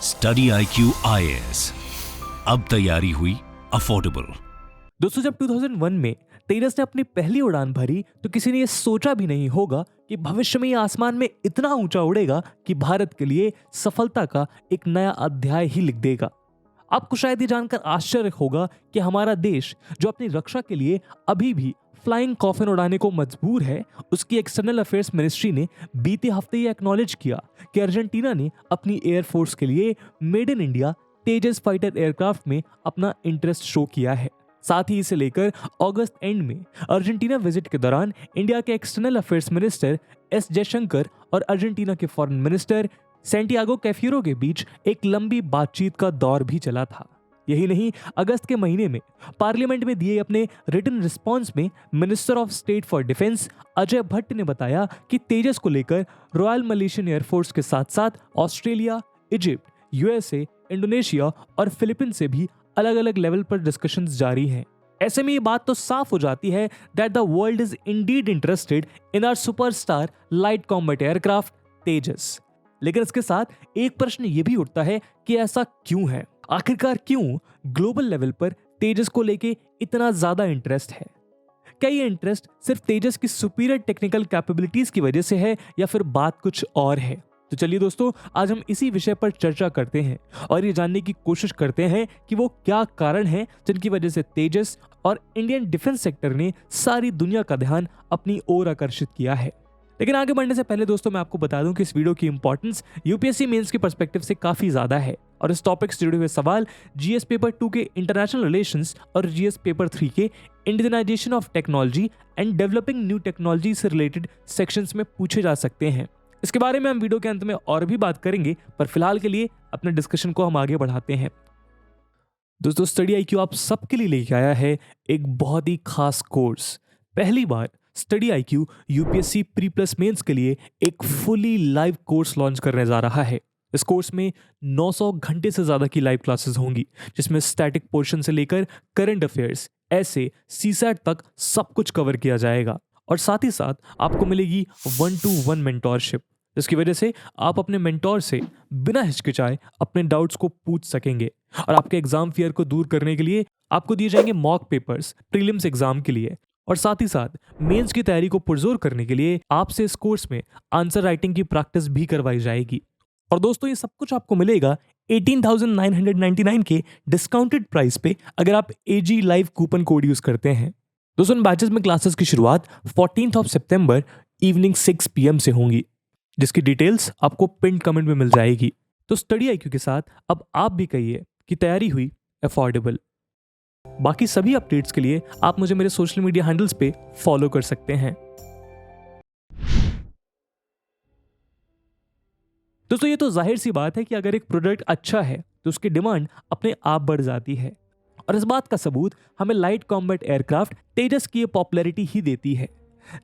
Study IQ IAS, अब तैयारी हुई अफोर्डेबल। दोस्तों, जब 2001 में तेजस ने अपनी पहली उड़ान भरी तो किसी ने यह सोचा भी नहीं होगा कि भविष्य में ये आसमान में इतना ऊंचा उड़ेगा कि भारत के लिए सफलता का एक नया अध्याय ही लिख देगा। आपको शायद ये जानकर आश्चर्य होगा कि हमारा देश जो अपनी रक्षा के लिए अभी भी फ्लाइंग कॉफिन उड़ाने को मजबूर है, उसकी एक्सटर्नल अफेयर्स मिनिस्ट्री ने बीते हफ्ते ये एक्नॉलेज किया कि अर्जेंटीना ने अपनी एयरफोर्स के लिए made in India Tejas fighter aircraft में अपना इंटरेस्ट शो किया है। साथ ही इसे लेकर अगस्त एंड में अर्जेंटीना विजिट के दौरान इंडिया के external affairs minister S Jaishankar और अर्जेंटीना के फॉरेन मिनिस्टर सैंटियागो कैफिरो के बीच एक लंबी बातचीत का दौर भी चला था। यही नहीं, अगस्त के महीने में पार्लियामेंट में दिए अपने रिटन रिस्पांस में minister of state for defence Ajay Bhatt ने बताया कि तेजस को लेकर रॉयल मलेशियन एयरफोर्स के साथ साथ ऑस्ट्रेलिया, इजिप्ट, यूएसए, इंडोनेशिया और फिलीपींस से भी अलग अलग लेवल पर डिस्कशंस जारी हैं। ऐसे में ये बात तो साफ हो जाती है that the world is indeed interested in our superstar light combat aircraft Tejas. लेकिन इसके साथ एक प्रश्न ये भी उठता है कि ऐसा क्यों है? आखिरकार क्यों ग्लोबल लेवल पर तेजस को लेके इतना ज्यादा इंटरेस्ट है? क्या ये इंटरेस्ट सिर्फ तेजस की सुपीरियर टेक्निकल कैपेबिलिटीज की वजह से है या फिर बात कुछ और है? तो चलिए दोस्तों, आज हम इसी विषय पर चर्चा करते हैं और ये जानने की कोशिश करते हैं कि वो क्या कारण है जिनकी वजह से तेजस और इंडियन डिफेंस सेक्टर ने सारी दुनिया का ध्यान अपनी ओर आकर्षित किया है। लेकिन आगे बढ़ने से पहले दोस्तों, मैं आपको बता दूं कि इस वीडियो की इंपॉर्टेंस यूपीएससी मेंस के पर्सपेक्टिव से काफी ज्यादा है और इस टॉपिक से जुड़े हुए सवाल जीएस पेपर 2 के इंटरनेशनल रिलेशंस और जीएस पेपर 3 के Indianisation of technology and developing new technology से रिलेटेड सेक्शंस में पूछे जा सकते हैं। इसके बारे में हम वीडियो के अंत में और भी बात करेंगे, पर फिलहाल के लिए अपने डिस्कशन को हम आगे बढ़ाते हैं। दोस्तों, स्टडी IQ आप सबके लिए लेके आया है एक बहुत ही खास कोर्स। पहली बार study IQ UPSC pre plus mains के लिए एक फुली लाइव कोर्स लॉन्च करने जा रहा है। इस कोर्स में 900 घंटे से ज्यादा की लाइव क्लासेस होंगी, जिसमें स्टैटिक पोर्शन से लेकर करंट अफेयर्स, ऐसे सीसैट तक सब कुछ कवर किया जाएगा। और साथ ही साथ आपको मिलेगी 1-to-1 मेंटोरशिप, जिसकी वजह से आप अपने मेंटोर से बिना हिचकिचाए अपने डाउट्स को पूछ सकेंगे। और आपके एग्जाम फियर को दूर करने के लिए आपको दिए जाएंगे मॉक पेपर्स प्रीलिम्स एग्जाम के लिए। और साथ ही साथ मेंस की तैयारी को पुरजोर करने के लिए आपसे इस कोर्स में आंसर राइटिंग की प्रैक्टिस भी करवाई जाएगी। और दोस्तों, ये सब कुछ आपको मिलेगा 18,999 के डिस्काउंटेड प्राइस पे अगर आप AG live coupon code use करते हैं। दोस्तों, इन बैचेस में क्लासेस की शुरुआत 14 सितंबर इवनिंग 6 PM से होंगी, जिसकी डिटेल्स आपको पिन कमेंट में मिल जाएगी। तो स्टडी IQ के साथ अब आप भी कहिए कि तैयारी हुई अफोर्डेबल। बाकी सभी अपडेट्स के लिए आप मुझे मेरे सोशल मीडिया हैंडल्स पे फॉलो कर सकते हैं। दोस्तों, ये तो जाहिर सी बात है कि अगर एक प्रोडक्ट अच्छा है तो उसकी डिमांड अपने आप बढ़ जाती है, और इस बात का सबूत हमें लाइट कॉम्बैट एयरक्राफ्ट तेजस की पॉपुलैरिटी ही देती है।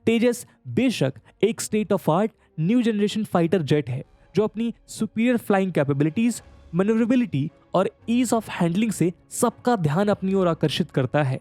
तेजस बेशक एक state of art new generation fighter jet है जो अपनी सुपीरियर फ्लाइंग कैपेबिलिटीज, मैन्यूवरेबिलिटी और ईज ऑफ हैंडलिंग से सबका ध्यान अपनी ओर आकर्षित करता है।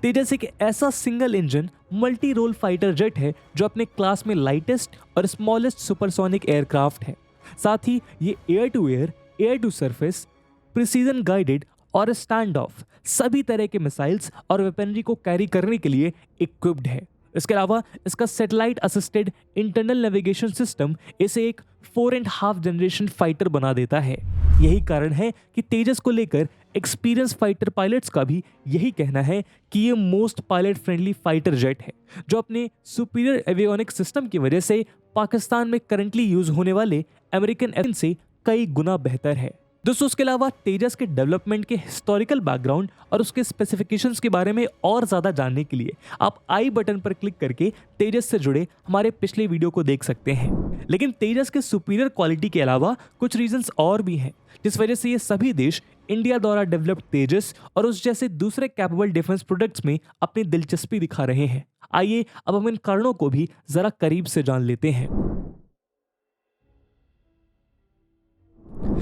तेजस एक ऐसा single engine multi role fighter jet है जो अपने क्लास में लाइटेस्ट और स्मॉलेस्ट सुपरसोनिक एयरक्राफ्ट है। साथ ही ये air to air, air to surface, precision guided और स्टैंड ऑफ सभी तरह के मिसाइल्स और वेपनरी को कैरी करने के लिए इक्विप्ड है। इसके अलावा इसका satellite assisted internal navigation system इसे एक 4.5 जनरेशन फाइटर बना देता है। यही कारण है कि तेजस को लेकर एक्सपीरियंस फाइटर पायलट्स का भी यही कहना है कि ये most pilot friendly fighter jet है, जो अपने सुपीरियर एवियोनिक सिस्टम की वजह से पाकिस्तान में करंटली यूज होने वाले अमेरिकन एफ से कई गुना बेहतर है। दोस्तों, उसके अलावा तेजस के डेवलपमेंट के हिस्टोरिकल बैकग्राउंड और उसके स्पेसिफिकेशंस के बारे में और ज्यादा जानने के लिए आप आई बटन पर क्लिक करके तेजस से जुड़े हमारे पिछले वीडियो को देख सकते हैं। लेकिन तेजस के सुपीरियर क्वालिटी के अलावा कुछ रीजंस और भी हैं जिस वजह से ये सभी देश इंडिया द्वारा डेवलप्ड तेजस और उस जैसे दूसरे कैपेबल डिफेंस प्रोडक्ट्स में अपनी दिलचस्पी दिखा रहे हैं। आइए अब हम इन कारणों को भी जरा करीब से जान लेते हैं।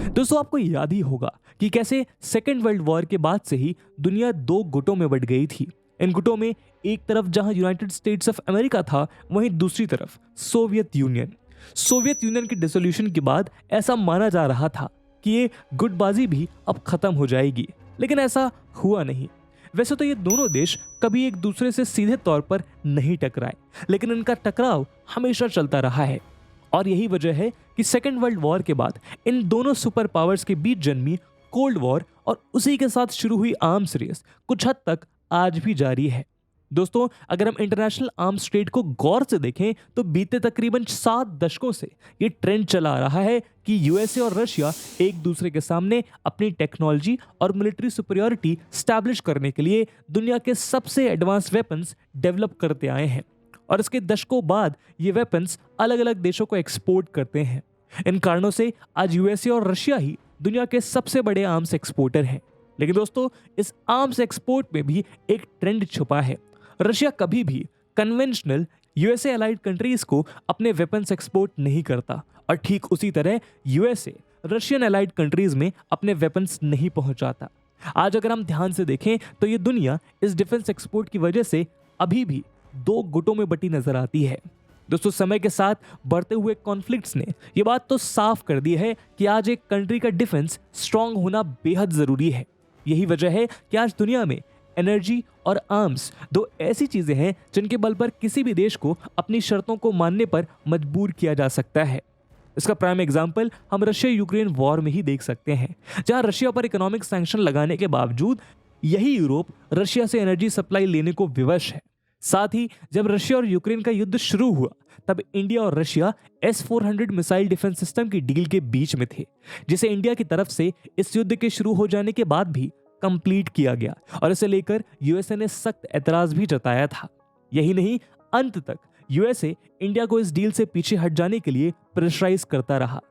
दोस्तों, आपको याद ही होगा कि कैसे सेकेंड वर्ल्ड वॉर के बाद से ही दुनिया 2 गुटों में बंट गई थी। इन गुटों में एक तरफ जहां यूनाइटेड स्टेट्स ऑफ अमेरिका था, वहीं दूसरी तरफ सोवियत यूनियन। सोवियत यूनियन के डिसोल्यूशन के बाद ऐसा माना जा रहा था कि ये गुटबाजी भी अब खत्म हो जाएगी, लेकिन ऐसा हुआ नहीं। वैसे तो ये दोनों देश कभी एक दूसरे से सीधे तौर पर नहीं टकराए, लेकिन इनका टकराव हमेशा चलता रहा है। और यही वजह है कि सेकेंड वर्ल्ड वॉर के बाद इन दोनों सुपर पावर्स के बीच जन्मी कोल्ड वॉर और उसी के साथ शुरू हुई आर्म्स रेस कुछ हद तक आज भी जारी है। दोस्तों, अगर हम इंटरनेशनल आर्म्स ट्रेड को गौर से देखें तो बीते तकरीबन 7 दशकों से ये ट्रेंड चला आ रहा है कि यूएसए और रशिया एक दूसरे के सामने अपनी टेक्नोलॉजी और मिलिट्री सुपीरियरिटी स्टैब्लिश करने के लिए दुनिया के सबसे एडवांस वेपन्स डेवलप करते आए हैं, और इसके दशकों बाद ये वेपन्स अलग अलग देशों को एक्सपोर्ट करते हैं। इन कारणों से आज यूएसए और रशिया ही दुनिया के सबसे बड़े आर्म्स एक्सपोर्टर हैं। लेकिन दोस्तों, इस आर्म्स एक्सपोर्ट में भी एक ट्रेंड छुपा है। रशिया कभी भी कन्वेंशनल यूएसए अलाइड कंट्रीज को अपने वेपन्स एक्सपोर्ट नहीं करता, और ठीक उसी तरह यूएसए रशियन अलाइड कंट्रीज में अपने वेपन्स नहीं पहुंचाता। आज अगर हम ध्यान से देखें तो ये दुनिया इस डिफेंस एक्सपोर्ट की वजह से अभी भी 2 गुटों में बटी नजर आती है। दोस्तों, समय के साथ बढ़ते हुए कॉन्फ्लिक्ट्स ने ये बात तो साफ कर दी है कि आज एक कंट्री का डिफेंस स्ट्रांग होना बेहद जरूरी है। यही वजह है कि आज दुनिया में एनर्जी और आर्म्स 2 ऐसी चीजें हैं जिनके बल पर किसी भी देश को अपनी शर्तों को मानने पर मजबूर किया जा सकता है। इसका प्राइम एग्जाम्पल हम रशिया यूक्रेन वॉर में ही देख सकते हैं, जहां रशिया पर इकोनॉमिक सैंक्शन लगाने के बावजूद यही यूरोप रशिया से एनर्जी सप्लाई लेने को विवश है। साथ ही जब रशिया और यूक्रेन का युद्ध शुरू हुआ तब इंडिया और Russia S-400 missile defence system की डील के बीच में थे, जिसे इंडिया की तरफ से इस युद्ध के शुरू हो जाने के बाद भी कंप्लीट किया गया, और इसे लेकर यूएसए ने सख्त एतराज भी जताया था। यही नहीं, अंत तक यूएसए इंडिया को इस डील से पीछे हट जाने के लिए प्रेशराइज करता रहा।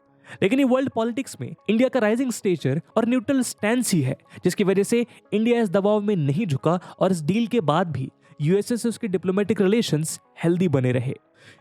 लेकिन ये वर्ल्ड पॉलिटिक्स में इंडिया का राइजिंग स्टेचर और न्यूट्रल स्टैंस ही है जिसकी वजह से इंडिया इस दबाव में नहीं झुका, और इस डील के बाद भी यूएसए से उसके डिप्लोमेटिक रिलेशंस हेल्दी बने रहे।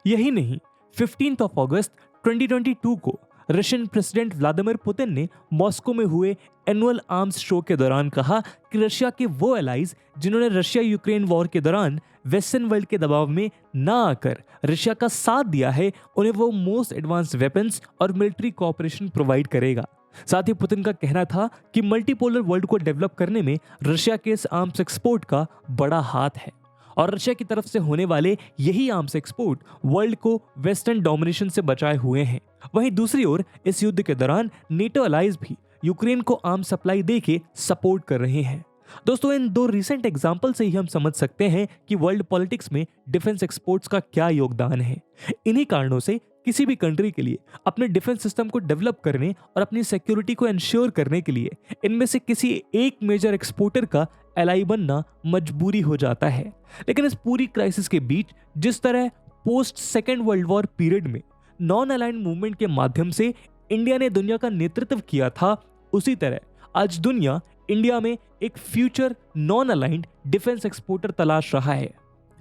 यही नहीं, 15 अगस्त 2022 को रशियन प्रेसिडेंट व्लादिमीर पुतिन ने मॉस्को में हुए एनुअल आर्म्स शो के दौरान कहा कि रशिया के वो एलाइज जिन्होंने रशिया यूक्रेन वॉर के दौरान वेस्टर्न वर्ल्ड के दबाव में ना आकर रशिया का साथ दिया है, उन्हें वो मोस्ट एडवांस वेपन्स और मिलिट्री कोऑपरेशन प्रोवाइड करेगा। साथ ही पुतिन का कहना था कि मल्टीपोलर वर्ल्ड को डेवलप करने में रशिया के इस आर्म्स एक्सपोर्ट का बड़ा हाथ है, और रशिया की तरफ से होने वाले यही आर्म्स एक्सपोर्ट वर्ल्ड को वेस्टर्न डोमिनेशन से बचाए हुए हैं। वहीं दूसरी ओर इस युद्ध के दौरान नेटो अलाइज भी यूक्रेन को आर्म सप्लाई देके सपोर्ट कर रहे हैं। दोस्तों, इन 2 रिसेंट एग्जाम्पल से ही हम समझ सकते हैं कि वर्ल्ड पॉलिटिक्स में डिफेंस एक्सपोर्ट्स का क्या योगदान है। इन्हीं कारणों से किसी भी कंट्री के लिए अपने डिफेंस सिस्टम को डेवलप करने और अपनी सिक्योरिटी को इंश्योर करने के लिए इनमें से किसी एक मेजर एक्सपोर्टर का एलाई बनना मजबूरी हो जाता है। लेकिन इस पूरी क्राइसिस के बीच जिस तरह post second world war period में नॉन अलाइंड मूवमेंट के माध्यम से इंडिया ने दुनिया का नेतृत्व किया था, उसी तरह आज दुनिया इंडिया में एक future non aligned defence exporter तलाश रहा है,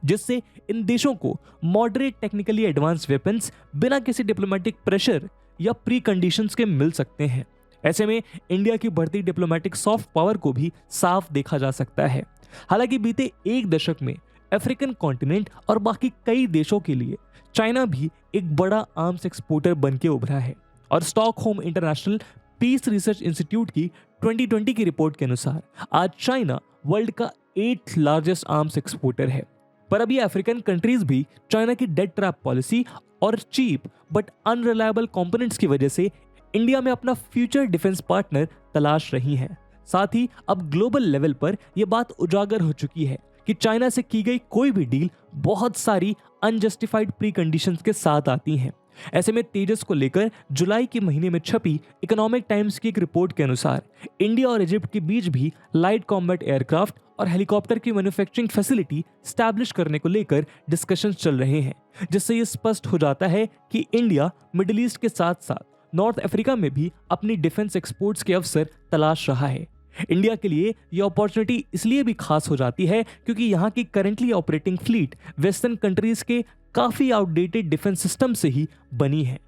जिससे इन देशों को मॉडरेट टेक्निकली एडवांस वेपन्स बिना किसी डिप्लोमेटिक प्रेशर या प्री कंडीशंस के मिल सकते हैं। ऐसे में इंडिया की बढ़ती डिप्लोमेटिक सॉफ्ट पावर को भी साफ देखा जा सकता है। हालांकि बीते 1 दशक में अफ्रीकन कॉन्टिनेंट और बाकी कई देशों के लिए चाइना भी एक बड़ा आर्म्स एक्सपोर्टर बन के उभरा है, और Stockholm International Peace Research Institute की 2020 की रिपोर्ट के अनुसार आज चाइना वर्ल्ड का 8th लार्जेस्ट आर्म्स एक्सपोर्टर है। पर अभी अफ्रीकन कंट्रीज भी चाइना की डेट ट्रैप पॉलिसी और चीप बट अनरिलायबल कंपोनेंट्स की वजह से इंडिया में अपना फ्यूचर डिफेंस पार्टनर तलाश रही हैं। साथ ही अब ग्लोबल लेवल पर यह बात उजागर हो चुकी है कि चाइना से की गई कोई भी डील बहुत सारी अनजस्टिफाइड प्री कंडीशंस के साथ आती हैं। ऐसे में तेजस को लेकर जुलाई के महीने में छपी इकोनॉमिक टाइम्स की एक रिपोर्ट के अनुसार इंडिया और इजिप्ट के बीच भी लाइट कॉम्बैट एयरक्राफ्ट और हेलीकॉप्टर की मैन्युफैक्चरिंग फैसिलिटी स्टैब्लिश करने को लेकर डिस्कशंस चल रहे हैं, जिससे ये स्पष्ट हो जाता है कि इंडिया मिडिल ईस्ट के साथ साथ नॉर्थ अफ्रीका में भी अपनी डिफेंस एक्सपोर्ट्स के अवसर तलाश रहा है। इंडिया के लिए यह अपॉर्चुनिटी इसलिए भी खास हो जाती है क्योंकि यहाँ की currently operating fleet western countries के काफी आउटडेटेड डिफेंस सिस्टम से ही बनी है,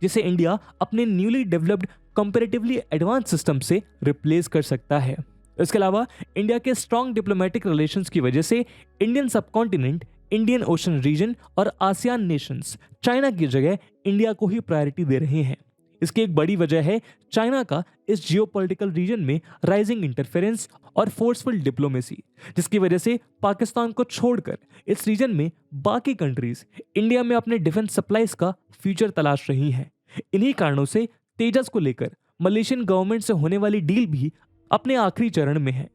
जिसे इंडिया अपने newly developed comparatively advance system से रिप्लेस कर सकता है। इसके अलावा इंडिया के स्ट्रॉन्ग डिप्लोमेटिक रिलेशंस की वजह से Indian subcontinent, Indian Ocean region और आसियान नेशंस चाइना की जगह इंडिया को ही प्रायोरिटी दे रहे हैं। इसकी एक बड़ी वजह है चाइना का इस जियोपॉलिटिकल रीजन में राइजिंग इंटरफेरेंस और फोर्सफुल डिप्लोमेसी, जिसकी वजह से पाकिस्तान को छोड़कर इस रीजन में बाकी कंट्रीज इंडिया में अपने डिफेंस सप्लाईज का फ्यूचर तलाश रही हैं। इन्हीं कारणों से तेजस को लेकर मलेशियन गवर्नमेंट से होने वाली डील भी अपने आखिरी चरण में है।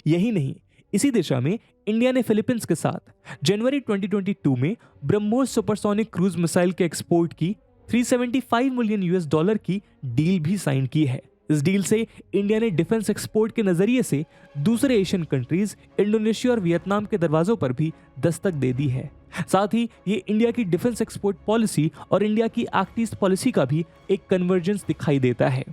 यही नहीं, इसी दिशा में इंडिया ने फिलीपींस के साथ जनवरी 2022 में ब्रह्मोस सुपरसोनिक क्रूज मिसाइल के एक्सपोर्ट की $375 मिलियन की डील भी साइन की है। इस डील से इंडिया ने डिफेंस एक्सपोर्ट के नजरिए से दूसरे एशियन कंट्रीज इंडोनेशिया और वियतनाम के दरवाजों पर भी दस्तक दे दी है। साथ ही ये इंडिया की डिफेंस एक्सपोर्ट पॉलिसी और इंडिया की एक्ट ईस्ट पॉलिसी का भी एक कन्वर्जेंस दिखाई देता है।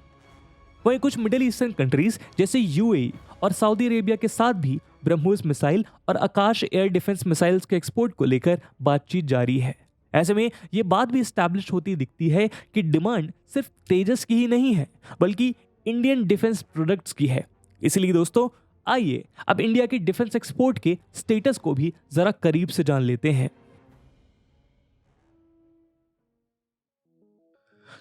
वहीं कुछ मिडिल ईस्टर्न कंट्रीज जैसे यूएई और सऊदी अरेबिया के साथ भी ब्रह्मोस मिसाइल और आकाश एयर डिफेंस मिसाइल्स के एक्सपोर्ट को लेकर बातचीत जारी है। ऐसे में ये बात भी स्टैब्लिश होती दिखती है कि डिमांड सिर्फ तेजस की ही नहीं है, बल्कि इंडियन डिफेंस प्रोडक्ट्स की है। इसलिए दोस्तों, आइए अब इंडिया की डिफेंस एक्सपोर्ट के स्टेटस को भी जरा करीब से जान लेते हैं।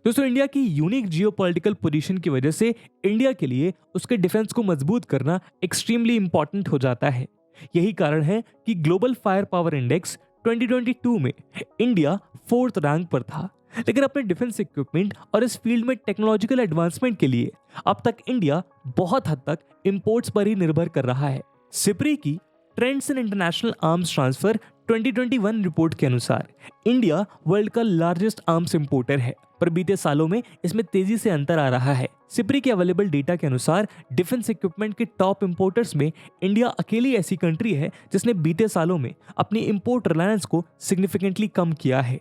दोस्तों, इंडिया की यूनिक जियोपॉलिटिकल पोजीशन की वजह से इंडिया के लिए उसके डिफेंस को मजबूत करना एक्सट्रीमली इंपॉर्टेंट हो जाता है। यही कारण है कि ग्लोबल फायर पावर इंडेक्स 2022 में इंडिया 4th रैंक पर था। लेकिन अपने डिफेंस इक्विपमेंट और इस फील्ड में टेक्नोलॉजिकल एडवांसमेंट के लिए अब तक इंडिया बहुत हद तक इंपोर्ट्स पर ही निर्भर कर रहा है। सिप्री की trends in international arms transfer 2021 report के अनुसार इंडिया वर्ल्ड का लार्जेस्ट आर्म्स इंपोर्टर है, पर बीते सालों में इसमें तेजी से अंतर आ रहा है। सिप्री के अवेलेबल डेटा के अनुसार डिफेंस इक्विपमेंट के टॉप इंपोर्टर्स में इंडिया अकेली ऐसी कंट्री है जिसने बीते सालों में अपनी इंपोर्ट रिलायंस को सिग्निफिकेंटली कम किया है।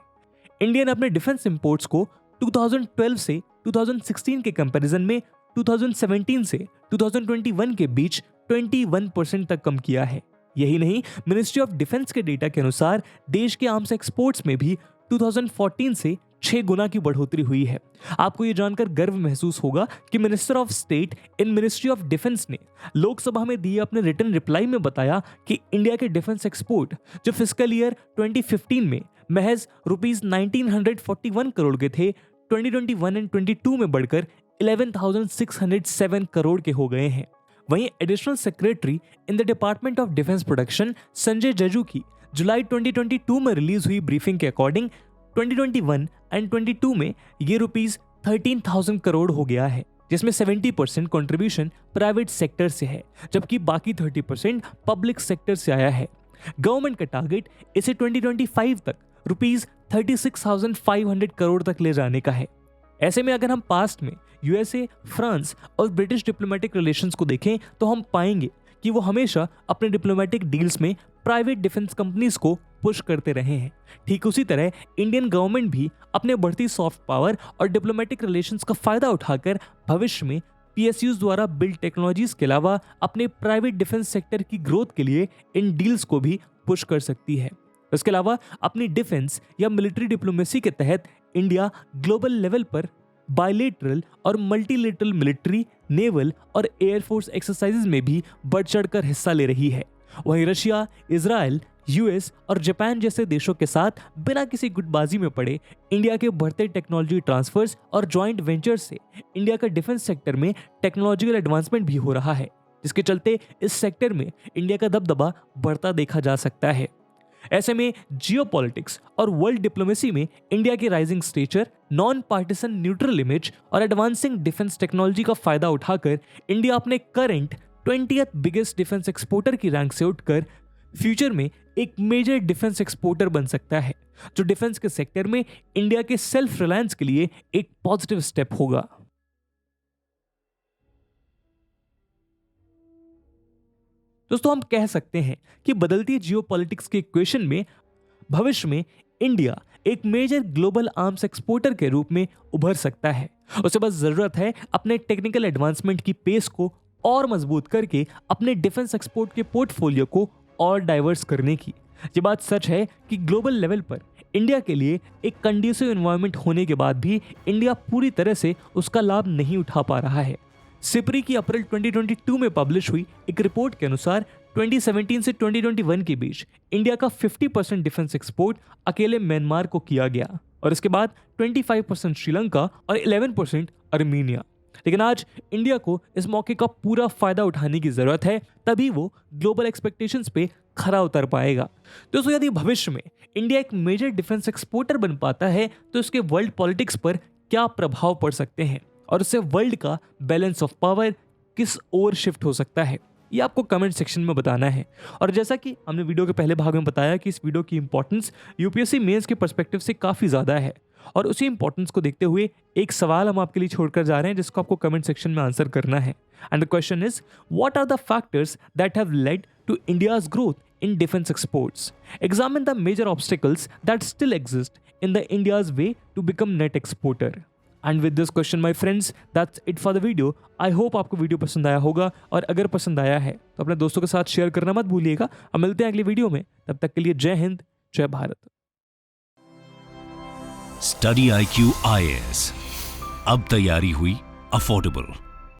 इंडिया ने अपने डिफेंस इंपोर्ट्स को 2012 से 2016 के कंपैरिजन में 2017 से 2021 के बीच 21% तक कम किया है। यही नहीं, मिनिस्ट्री ऑफ डिफेंस के डेटा के अनुसार देश के आर्म्स एक्सपोर्ट्स में भी 2014 से 6 गुना की बढ़ोतरी हुई है। आपको ये जानकर गर्व महसूस होगा कि minister of state in ministry of defence ने लोकसभा में दिए अपने रिटन रिप्लाई में बताया कि इंडिया के डिफेंस एक्सपोर्ट जो फिस्कल ईयर 2015 में महज ₹1941 करोड़ के थे, 2021 एंड 22 में बढ़कर 11,607 करोड़ के हो गए हैं। वहीं additional secretary in the department of defence production Sanjay Jaju की जुलाई 2022 में रिलीज हुई ब्रीफिंग के अकॉर्डिंग 2021 एंड 22 में ये ₹13,000 करोड़ हो गया है, जिसमें 70% कंट्रीब्यूशन प्राइवेट सेक्टर से है, जबकि बाकी 30% पब्लिक सेक्टर से आया है। गवर्नमेंट का टारगेट इसे 2025 तक ₹36,500 करोड़ तक ले जाने का है। ऐसे में अगर हम पास्ट में यूएसए, फ्रांस और ब्रिटिश डिप्लोमेटिक रिलेशंस को देखें तो हम पाएंगे कि वो हमेशा अपने डिप्लोमेटिक डील्स में प्राइवेट डिफेंस कंपनीज को पुश करते रहे हैं। ठीक उसी तरह इंडियन गवर्नमेंट भी अपने बढ़ती सॉफ्ट पावर और डिप्लोमेटिक रिलेशंस का फायदा उठाकर भविष्य में पीएसयूज द्वारा बिल्ड टेक्नोलॉजीज के अलावा अपने प्राइवेट डिफेंस सेक्टर की ग्रोथ के लिए इन डील्स को भी पुश कर सकती है। इसके अलावा अपनी डिफेंस या मिलिट्री डिप्लोमेसी के तहत इंडिया ग्लोबल लेवल पर बायलेटरल और मल्टीलेटरल मिलिट्री, नेवल और एयरफोर्स एक्सरसाइजेज में भी बढ़ चढ़कर हिस्सा ले रही है। वहीं रशिया, इजराइल, यूएस और जापान जैसे देशों के साथ बिना किसी गुटबाजी में पड़े इंडिया के बढ़ते टेक्नोलॉजी ट्रांसफर्स और जॉइंट वेंचर्स से इंडिया का डिफेंस सेक्टर में टेक्नोलॉजिकल एडवांसमेंट भी हो रहा है, जिसके चलते इस सेक्टर में इंडिया का दबदबा बढ़ता देखा जा सकता है। ऐसे में जियोपॉलिटिक्स और वर्ल्ड डिप्लोमेसी में इंडिया की rising stature, non partisan neutral image और एडवांसिंग डिफेंस टेक्नोलॉजी का फायदा उठाकर इंडिया अपने current 20th biggest defence exporter की रैंक से उठकर फ्यूचर में एक मेजर डिफेंस एक्सपोर्टर बन सकता है, जो डिफेंस के सेक्टर में इंडिया के सेल्फ रिलायंस के लिए एक पॉजिटिव स्टेप होगा। दोस्तों, हम कह सकते हैं कि बदलती जियोपॉलिटिक्स के इक्वेशन में भविष्य में इंडिया एक मेजर ग्लोबल आर्म्स एक्सपोर्टर के रूप में उभर सकता है। उसे बस जरूरत है अपने टेक्निकल एडवांसमेंट की पेस को और मजबूत करके अपने डिफेंस एक्सपोर्ट के पोर्टफोलियो को और डाइवर्स करने की। ये बात सच है कि ग्लोबल लेवल पर इंडिया के लिए एक कंड्यूसिव एनवायरनमेंट होने के बाद भी इंडिया पूरी तरह से उसका लाभ नहीं उठा पा रहा है। सिप्री की अप्रैल 2022 में पब्लिश हुई एक रिपोर्ट के अनुसार 2017 से 2021 के बीच इंडिया का 50% डिफेंस एक्सपोर्ट अकेले म्यांमार को किया गया। और इसके बाद 25% श्रीलंका और 11% अर्मीनिया। लेकिन आज इंडिया को इस मौके का पूरा फायदा उठाने की जरूरत है, तभी वो ग्लोबल एक्सपेक्टेशंस पे खरा उतर पाएगा। दोस्तों, यदि भविष्य में इंडिया एक मेजर डिफेंस एक्सपोर्टर बन पाता है तो इसके वर्ल्ड पॉलिटिक्स पर क्या प्रभाव पड़ सकते हैं और उससे वर्ल्ड का बैलेंस ऑफ पावर किस ओर शिफ्ट हो सकता है, ये आपको कमेंट सेक्शन में बताना है। और जैसा कि हमने वीडियो के पहले भाग में बताया कि इस वीडियो की इंपॉर्टेंस यूपीएससी मेंस के पर्सपेक्टिव से काफ़ी ज़्यादा है, और उसी इंपॉर्टेंस को देखते हुए एक सवाल हम आपके लिए छोड़कर जा रहे हैं जिसको आपको कमेंट सेक्शन में आंसर करना है। And the question is, what are the factors that have led to India's growth in defense exports? Examine the major obstacles that still exist in the India's way to become net exporter. And with this question, my friends, that's it for the video. I hope आपको video पसंद आया होगा, और अगर पसंद आया है तो अपने दोस्तों के साथ शेयर करना मत भूलिएगा। अब मिलते हैं अगली वीडियो में, तब तक के लिए जय हिंद, जय भारत। स्टडी IQ IAS, अब तैयारी हुई अफोर्डेबल।